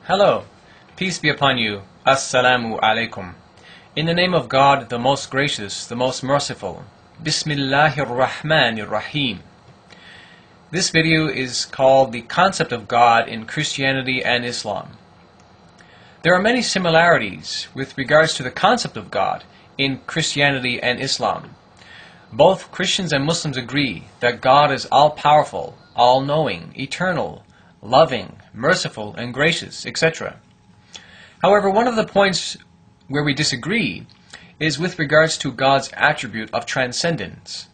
Hello, peace be upon you. Assalamu alaikum. In the name of God, the most gracious, the most merciful. Bismillahir Rahmanir Rahim. This video is called The Concept of God in Christianity and Islam. There are many similarities with regards to the concept of God in Christianity and Islam. Both Christians and Muslims agree that God is all-powerful, all-knowing, eternal, loving, merciful, and gracious, etc. However, one of the points where we disagree is with regards to God's attribute of transcendence.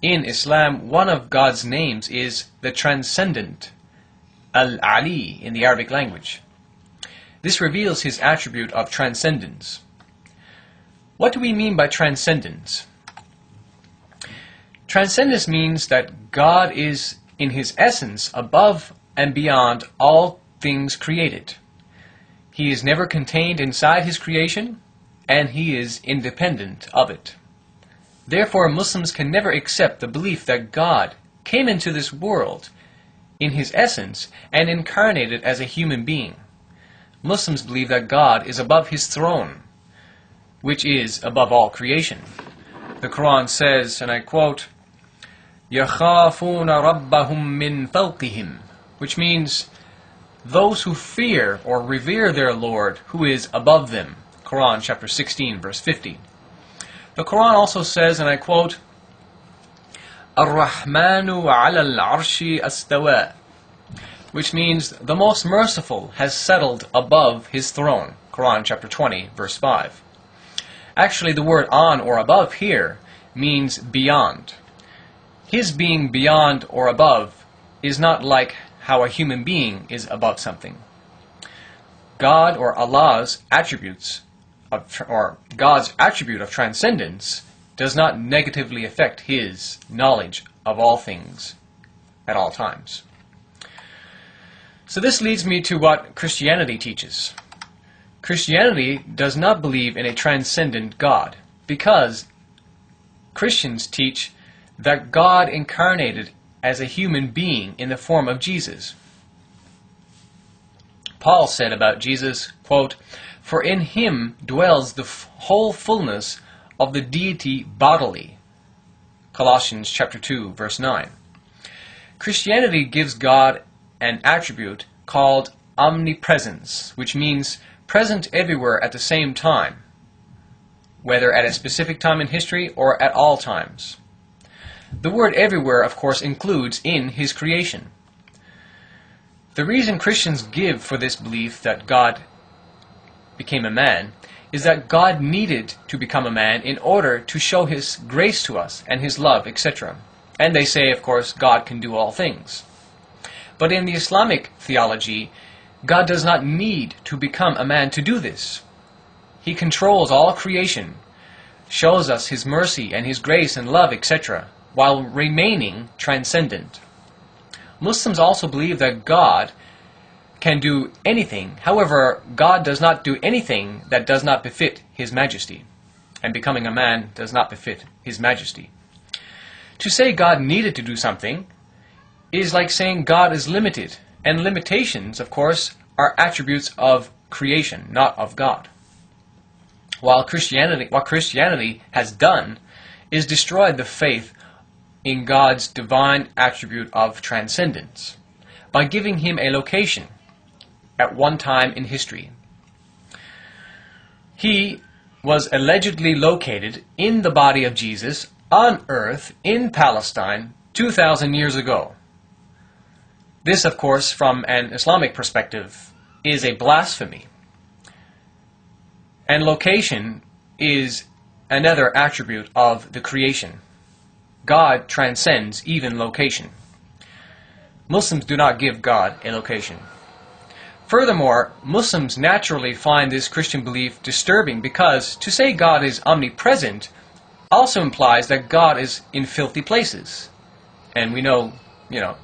In Islam, one of God's names is the Transcendent, Al-Ali in the Arabic language. This reveals his attribute of transcendence. What do we mean by transcendence? Transcendence means that God is, in his essence, above and beyond all things created. He is never contained inside his creation, and he is independent of it. Therefore, Muslims can never accept the belief that God came into this world in his essence and incarnated as a human being. Muslims believe that God is above his throne, which is above all creation. The Quran says, and I quote, يَخَافُونَ رَبَّهُم مِّن فَوْقِهِمْ, which means those who fear or revere their Lord who is above them. Quran chapter 16 verse 50. The Quran also says, and I quote, الرحمن على العرش استوى, which means the most merciful has settled above his throne. Quran chapter 20 verse 5. Actually, the word on or above here means beyond. His being beyond or above is not like how a human being is above something. God or Allah's attributes, or God's attribute of transcendence, does not negatively affect his knowledge of all things at all times. So this leads me to what Christianity teaches. Christianity does not believe in a transcendent God, because Christians teach that God incarnated as a human being in the form of Jesus. Paul said about Jesus, quote, "For in him dwells the whole fullness of the deity bodily." Colossians chapter 2 verse 9. Christianity gives God an attribute called omnipresence, which means present everywhere at the same time, whether at a specific time in history or at all times. The word everywhere, of course, includes in his creation. The reason Christians give for this belief that God became a man is that God needed to become a man in order to show his grace to us and his love, etc. And they say, of course, God can do all things. But in the Islamic theology, God does not need to become a man to do this. He controls all creation, shows us his mercy and his grace and love, etc., while remaining transcendent. Muslims also believe that God can do anything. However, God does not do anything that does not befit his majesty, and becoming a man does not befit his majesty. To say God needed to do something is like saying God is limited, and limitations, of course, are attributes of creation, not of God. What Christianity has done is destroyed the faith in God's divine attribute of transcendence by giving him a location at one time in history. He was allegedly located in the body of Jesus on earth in Palestine 2,000 years ago. This, of course, from an Islamic perspective, is a blasphemy. And location is another attribute of the creation. God transcends even location. Muslims do not give God a location. Furthermore, Muslims naturally find this Christian belief disturbing because to say God is omnipresent also implies that God is in filthy places. And we know,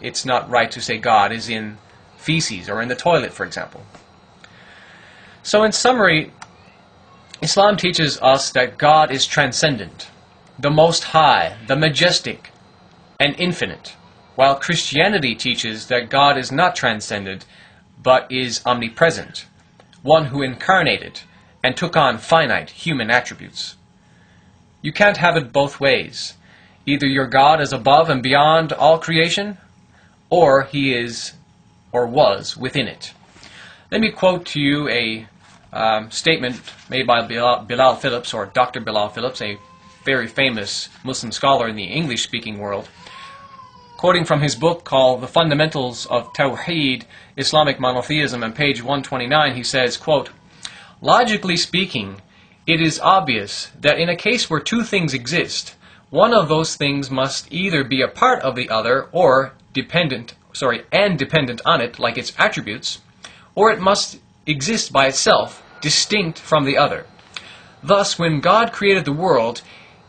it's not right to say God is in feces or in the toilet, for example. So in summary, Islam teaches us that God is transcendent, the Most High, the Majestic, and Infinite, while Christianity teaches that God is not transcendent, but is omnipresent, one who incarnated and took on finite human attributes. You can't have it both ways. Either your God is above and beyond all creation, or he is or was within it. Let me quote to you a statement made by Bilal Philips, or Dr. Bilal Philips, a very famous Muslim scholar in the English-speaking world. Quoting from his book called The Fundamentals of Tawheed, Islamic Monotheism, on page 129, he says, quote, "Logically speaking, it is obvious that in a case where two things exist, one of those things must either be a part of the other or dependent on it, like its attributes, or it must exist by itself, distinct from the other. Thus, when God created the world,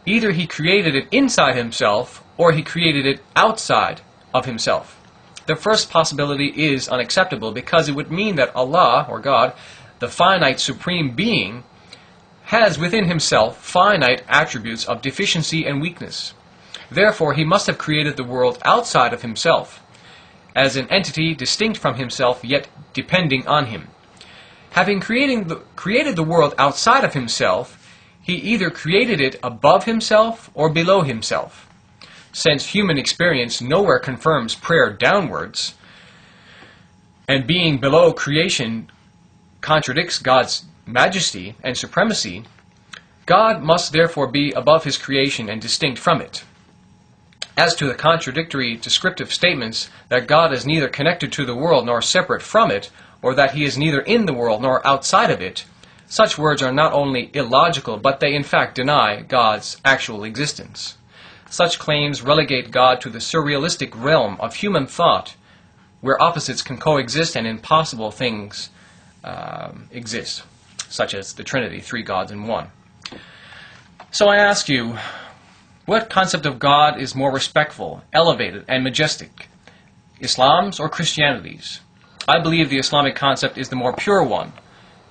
either he created it inside himself or he created it outside of himself. The first possibility is unacceptable because it would mean that Allah, or God, the finite supreme being, has within himself finite attributes of deficiency and weakness. Therefore, he must have created the world outside of himself, as an entity distinct from himself yet depending on him. Having created the world outside of himself, he either created it above himself or below himself. Since human experience nowhere confirms prayer downwards, and being below creation contradicts God's majesty and supremacy, God must therefore be above his creation and distinct from it. As to the contradictory descriptive statements that God is neither connected to the world nor separate from it, or that he is neither in the world nor outside of it, such words are not only illogical, but they in fact deny God's actual existence. Such claims relegate God to the surrealistic realm of human thought, where opposites can coexist and impossible things exist, such as the Trinity, three gods in one. So I ask you, what concept of God is more respectful, elevated, and majestic, Islam's or Christianity's? I believe the Islamic concept is the more pure one,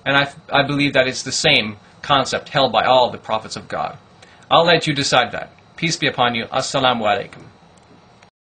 and I believe that it's the same concept held by all the prophets of God. I'll let you decide that. Peace be upon you. Assalamu alaikum.